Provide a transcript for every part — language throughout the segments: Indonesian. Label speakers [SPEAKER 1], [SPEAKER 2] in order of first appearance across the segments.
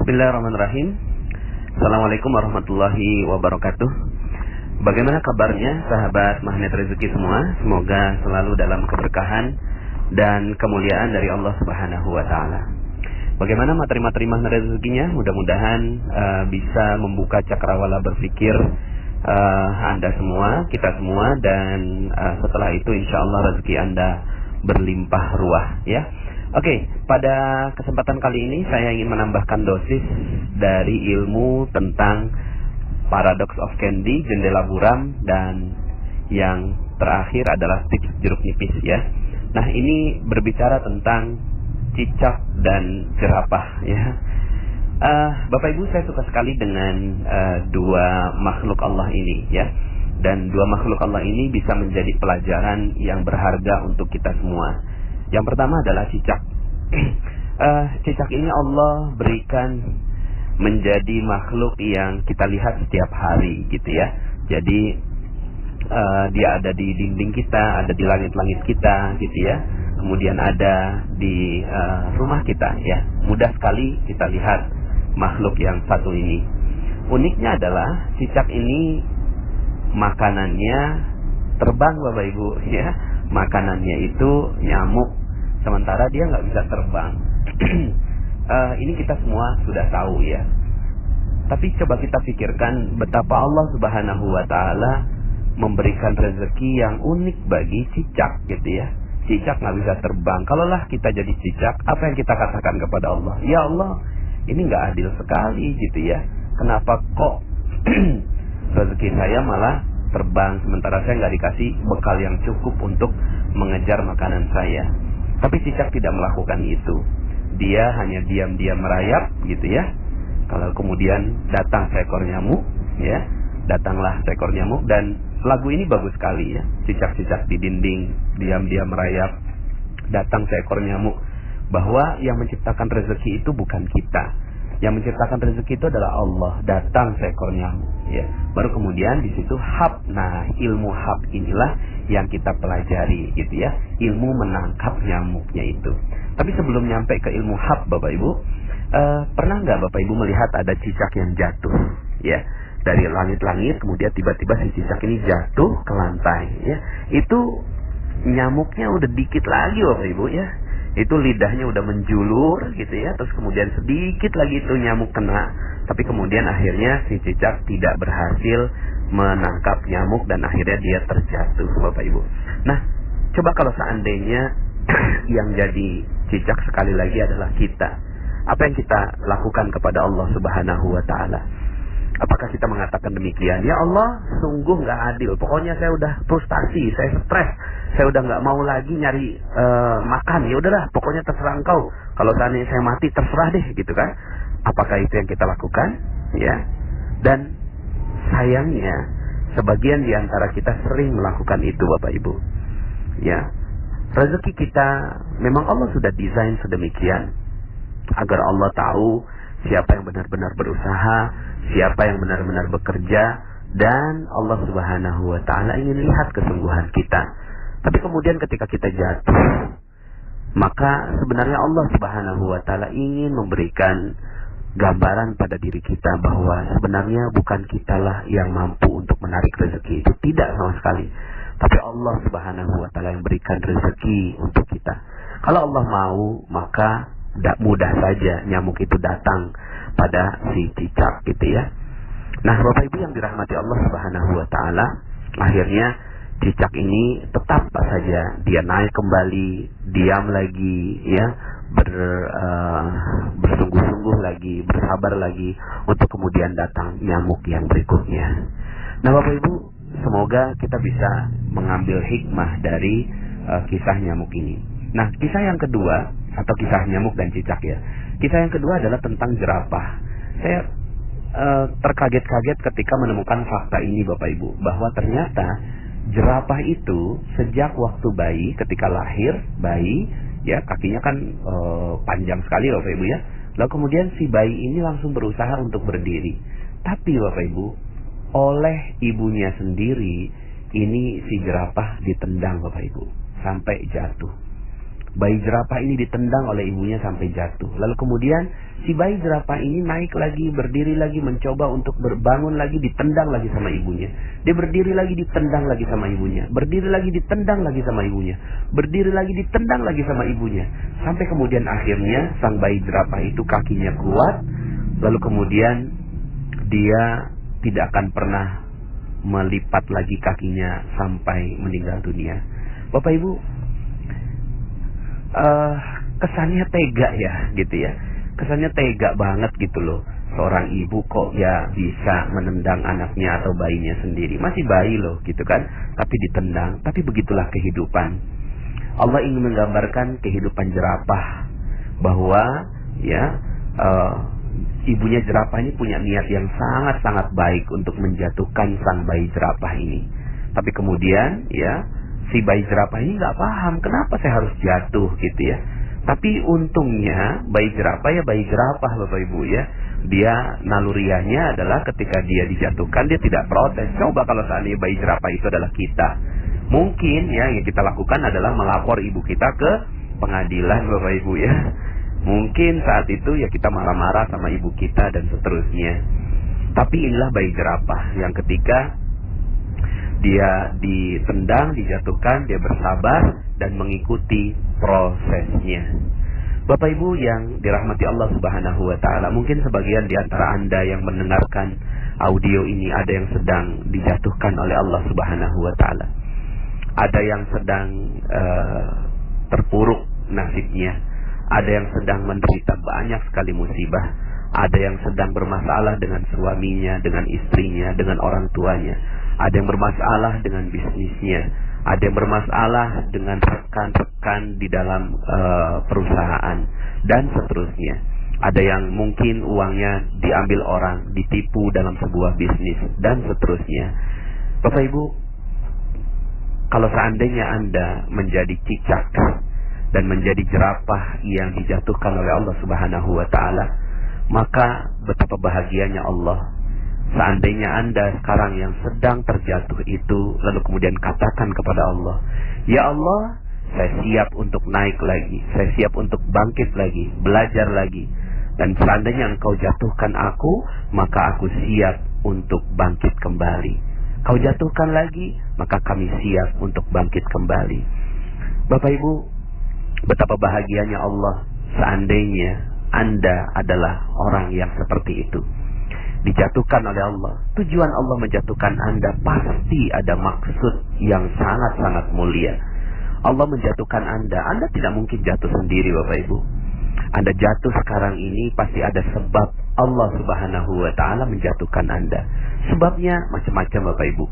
[SPEAKER 1] Bismillahirrahmanirrahim. Assalamualaikum warahmatullahi wabarakatuh. Bagaimana kabarnya sahabat Magnet Rezeki semua? Semoga selalu dalam keberkahan dan kemuliaan dari Allah Subhanahu wa taala. Bagaimana materi-materi Magnet Rezekinya? Mudah-mudahan bisa membuka cakrawala berpikir Anda semua, kita semua, dan setelah itu insyaallah rezeki Anda berlimpah ruah ya. Oke, pada kesempatan kali ini saya ingin menambahkan dosis dari ilmu tentang paradox of candy, jendela buram, dan yang terakhir adalah tips jeruk nipis ya. Nah, ini berbicara tentang cicak dan jerapah ya. Bapak Ibu, saya suka sekali dengan dua makhluk Allah ini ya. Dan dua makhluk Allah ini bisa menjadi pelajaran yang berharga untuk kita semua. Yang pertama adalah cicak. Cicak ini Allah berikan menjadi makhluk yang kita lihat setiap hari gitu ya. Jadi dia ada di dinding kita, ada di langit-langit kita gitu ya. Kemudian ada di rumah kita ya. Mudah sekali kita lihat makhluk yang satu ini. Uniknya adalah cicak ini makanannya terbang Bapak Ibu ya. Makanannya itu nyamuk, sementara dia nggak bisa terbang. Ini kita semua sudah tahu ya. Tapi coba kita pikirkan betapa Allah Subhanahu wa taala memberikan rezeki yang unik bagi cicak gitu ya. Cicak nggak bisa terbang. Kalaulah kita jadi cicak, apa yang kita katakan kepada Allah? Ya Allah, ini nggak adil sekali gitu ya. Kenapa kok rezeki saya malah terbang, sementara saya nggak dikasih bekal yang cukup untuk mengejar makanan saya. Tapi cicak tidak melakukan itu. Dia hanya diam-diam merayap gitu ya. Kalau kemudian datang seekor nyamuk ya, datanglah seekor nyamuk, dan lagu ini bagus sekali ya. Cicak-cicak di dinding diam-diam merayap, datang seekor nyamuk. Bahwa yang menciptakan rezeki itu bukan kita. Yang menciptakan rezeki itu adalah Allah. Datang seekor nyamuk ya. Baru kemudian di situ hab. Nah, ilmu hab inilah yang kita pelajari gitu ya. Ilmu menangkap nyamuknya itu. Tapi sebelum nyampe ke ilmu hab Bapak Ibu, pernah nggak Bapak Ibu melihat ada cicak yang jatuh ya dari langit-langit, kemudian tiba-tiba si cicak ini jatuh ke lantai ya. Itu nyamuknya udah dikit lagi Bapak Ibu ya. Itu lidahnya udah menjulur gitu ya. Terus kemudian sedikit lagi itu nyamuk kena. Tapi kemudian akhirnya si cicak tidak berhasil menangkap nyamuk dan akhirnya dia terjatuh Bapak Ibu. Nah, coba kalau seandainya yang jadi cicak sekali lagi adalah kita, apa yang kita lakukan kepada Allah Subhanahu wa taala? Apakah kita mengatakan demikian? Ya Allah, sungguh nggak adil. Pokoknya saya udah frustasi, saya stres, saya udah nggak mau lagi nyari makan. Ya udahlah, pokoknya terserah engkau. Kalau seandainya saya mati, terserah deh, gitu kan? Apakah itu yang kita lakukan? Ya. Dan sayangnya, sebagian di antara kita sering melakukan itu, Bapak Ibu. Ya. Rezeki kita memang Allah sudah desain sedemikian agar Allah tahu siapa yang benar-benar berusaha, siapa yang benar-benar bekerja, dan Allah Subhanahu wa taala ingin lihat kesungguhan kita. Tapi kemudian ketika kita jatuh, maka sebenarnya Allah Subhanahu wa taala ingin memberikan gambaran pada diri kita bahwa sebenarnya bukan kitalah yang mampu untuk menarik rezeki itu, tidak sama sekali. Tapi Allah Subhanahu wa taala yang berikan rezeki untuk kita. Kalau Allah mau, maka mudah saja nyamuk itu datang pada si cicak gitu ya. Nah, Bapak Ibu yang dirahmati Allah Subhanahu wa taala, akhirnya cicak ini tetap saja dia naik kembali, diam lagi ya, bersungguh-sungguh lagi, bersabar lagi untuk kemudian datang nyamuk yang berikutnya. Nah, Bapak Ibu, semoga kita bisa mengambil hikmah dari kisah nyamuk ini. Nah, kisah yang kedua, atau kisah nyamuk dan cicak ya. Kisah yang kedua adalah tentang jerapah. Saya terkaget-kaget ketika menemukan fakta ini Bapak Ibu, bahwa ternyata jerapah itu sejak waktu bayi, ketika lahir bayi ya, kakinya kan panjang sekali Bapak Ibu ya. Lalu kemudian si bayi ini langsung berusaha untuk berdiri. Tapi Bapak Ibu, oleh ibunya sendiri, ini si jerapah ditendang Bapak Ibu sampai jatuh. Bayi jerapah ini ditendang oleh ibunya sampai jatuh. Lalu kemudian Si bayi jerapah ini naik lagi, berdiri lagi, mencoba untuk berbangun lagi, ditendang lagi sama ibunya. Dia berdiri lagi, ditendang lagi sama ibunya. Berdiri lagi, ditendang lagi sama ibunya. Berdiri lagi, ditendang lagi sama ibunya. Sampai kemudian akhirnya sang bayi jerapah itu kakinya kuat. Lalu kemudian dia tidak akan pernah melipat lagi kakinya sampai meninggal dunia. Bapak Ibu, kesannya tega ya gitu ya. Kesannya tega banget gitu loh. Seorang ibu kok ya bisa menendang anaknya atau bayinya sendiri. Masih bayi loh gitu kan. Tapi ditendang. Tapi begitulah kehidupan. Allah ingin menggambarkan kehidupan jerapah. Bahwa ya ibunya jerapah ini punya niat yang sangat-sangat baik untuk menjatuhkan sang bayi jerapah ini. Tapi kemudian ya si bayi jerapah ini gak paham kenapa saya harus jatuh gitu ya. Tapi untungnya bayi jerapah ya bayi jerapah Bapak Ibu ya. Dia naluriahnya adalah ketika dia dijatuhkan dia tidak protes. Coba kalau seandainya bayi jerapah itu adalah kita. Mungkin ya yang kita lakukan adalah melapor ibu kita ke pengadilan Bapak Ibu ya. Mungkin saat itu ya kita marah-marah sama ibu kita dan seterusnya. Tapi inilah bayi jerapah yang ketika dia ditendang, dijatuhkan, dia bersabar dan mengikuti prosesnya. Bapak Ibu yang dirahmati Allah Subhanahu wa taala, mungkin sebagian di antara Anda yang mendengarkan audio ini ada yang sedang dijatuhkan oleh Allah Subhanahu wa taala. Ada yang sedang terpuruk nasibnya. Ada yang sedang menderita banyak sekali musibah. Ada yang sedang bermasalah dengan suaminya, dengan istrinya, dengan orang tuanya. Ada yang bermasalah dengan bisnisnya. Ada yang bermasalah dengan rekan-rekan di dalam perusahaan dan seterusnya. Ada yang mungkin uangnya diambil orang, ditipu dalam sebuah bisnis dan seterusnya. Bapak Ibu, kalau seandainya Anda menjadi cicak dan menjadi jerapah yang dijatuhkan oleh Allah Subhanahu wa taala, maka betapa bahagianya Allah. Seandainya Anda sekarang yang sedang terjatuh itu, lalu kemudian katakan kepada Allah, ya Allah, saya siap untuk naik lagi, saya siap untuk bangkit lagi, belajar lagi. Dan seandainya Engkau jatuhkan aku, maka aku siap untuk bangkit kembali. Kau jatuhkan lagi, maka kami siap untuk bangkit kembali. Bapak Ibu, betapa bahagianya Allah seandainya Anda adalah orang yang seperti itu, dijatuhkan oleh Allah. Tujuan Allah menjatuhkan Anda pasti ada maksud yang sangat-sangat mulia. Allah menjatuhkan Anda tidak mungkin jatuh sendiri Bapak Ibu. Anda jatuh sekarang ini pasti ada sebab Allah Subhanahu wa taala menjatuhkan Anda. Sebabnya macam-macam Bapak Ibu.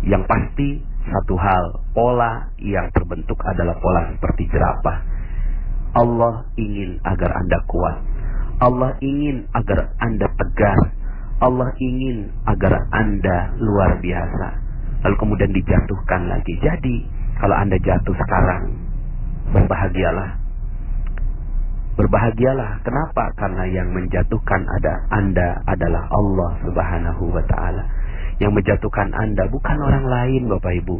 [SPEAKER 1] Yang pasti satu hal, pola yang terbentuk adalah pola seperti jerapah. Allah ingin agar Anda kuat. Allah ingin agar Anda tegar. Allah ingin agar Anda luar biasa. Lalu kemudian dijatuhkan lagi. Jadi kalau Anda jatuh sekarang, berbahagialah. Berbahagialah. Kenapa? Karena yang menjatuhkan Anda adalah Allah Subhanahu wa taala. Yang menjatuhkan Anda bukan orang lain Bapak Ibu.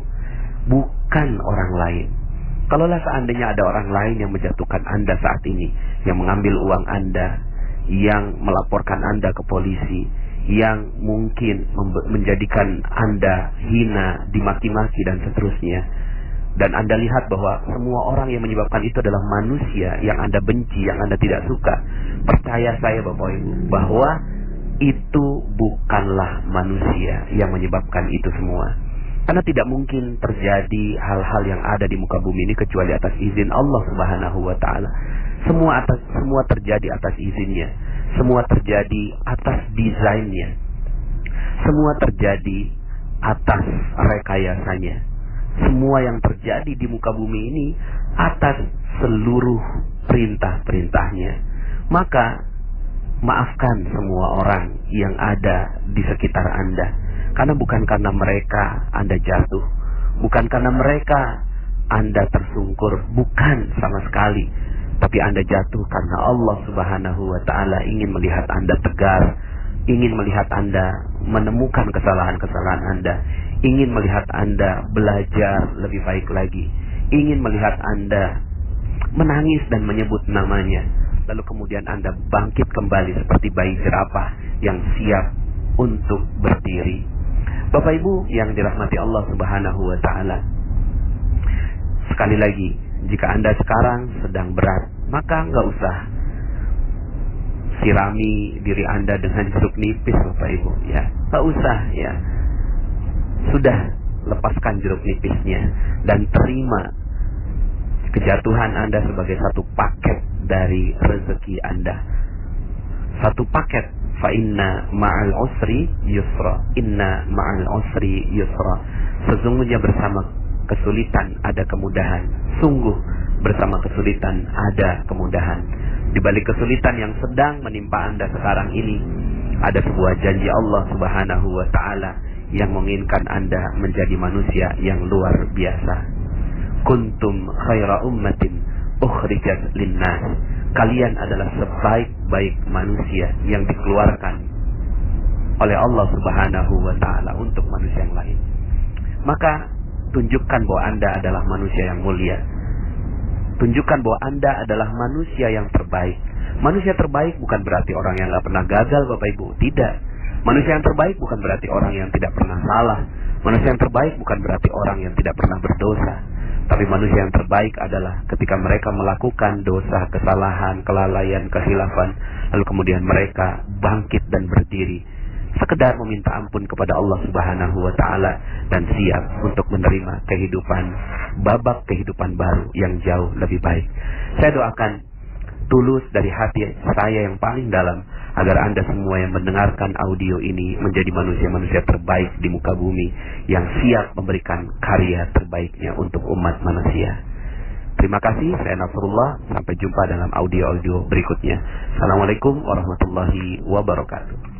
[SPEAKER 1] Bukan orang lain. Kalaulah seandainya ada orang lain yang menjatuhkan Anda saat ini, yang mengambil uang Anda, yang melaporkan Anda ke polisi, yang mungkin menjadikan Anda hina, dimaki-maki dan seterusnya, dan Anda lihat bahwa semua orang yang menyebabkan itu adalah manusia yang Anda benci, yang Anda tidak suka, percaya saya Bapak Ibu, bahwa itu bukanlah manusia yang menyebabkan itu semua. Karena tidak mungkin terjadi hal-hal yang ada di muka bumi ini kecuali atas izin Allah Subhanahu wa taala. Semua terjadi atas izinnya. Semua terjadi atas desainnya. Semua terjadi atas rekayasanya. Semua yang terjadi di muka bumi ini atas seluruh perintah-perintahnya. Maka maafkan semua orang yang ada di sekitar Anda. Karena bukan karena mereka Anda jatuh, bukan karena mereka Anda tersungkur, bukan sama sekali. Tapi Anda jatuh karena Allah Subhanahu wa taala ingin melihat Anda tegar, ingin melihat Anda menemukan kesalahan-kesalahan Anda, ingin melihat Anda belajar lebih baik lagi, ingin melihat Anda menangis dan menyebut namanya. lalu kemudian Anda bangkit kembali seperti bayi jerapah yang siap untuk berdiri. Bapak Ibu yang dirahmati Allah Subhanahu wa Ta'ala, sekali lagi, jika Anda sekarang sedang berat, maka nggak usah sirami diri Anda dengan jeruk nipis, Bapak Ibu, ya. Nggak usah, ya. Sudah, lepaskan jeruk nipisnya dan terima kejatuhan Anda sebagai satu paket dari rezeki Anda. Satu paket. Fa inna ma'al usri yusra. Inna ma'al usri yusra. Sesungguhnya bersama kesulitan ada kemudahan. Sungguh bersama kesulitan ada kemudahan. Di balik kesulitan yang sedang menimpa Anda sekarang ini, ada sebuah janji Allah Subhanahu wa Ta'ala yang menginginkan Anda menjadi manusia yang luar biasa. Kuntum khaira ummatin ukhrijat linnas. Kalian adalah sebaik-baik manusia yang dikeluarkan oleh Allah Subhanahu wa Ta'ala untuk manusia yang lain. Maka tunjukkan bahwa Anda adalah manusia yang mulia. Tunjukkan bahwa Anda adalah manusia yang terbaik. Manusia terbaik bukan berarti orang yang gak pernah gagal, Bapak Ibu. Tidak. Manusia yang terbaik bukan berarti orang yang tidak pernah salah. Manusia yang terbaik bukan berarti orang yang tidak pernah berdosa. Tapi manusia yang terbaik adalah ketika mereka melakukan dosa, kesalahan, kelalaian, kehilafan, lalu kemudian mereka bangkit dan berdiri, sekedar meminta ampun kepada Allah Subhanahu wa Ta'ala dan siap untuk menerima kehidupan, babak kehidupan baru yang jauh lebih baik. Saya doakan tulus dari hati saya yang paling dalam agar Anda semua yang mendengarkan audio ini menjadi manusia-manusia terbaik di muka bumi yang siap memberikan karya terbaiknya untuk umat manusia. Terima kasih, saya Nasrullah. Sampai jumpa dalam audio-audio berikutnya. Assalamualaikum warahmatullahi wabarakatuh.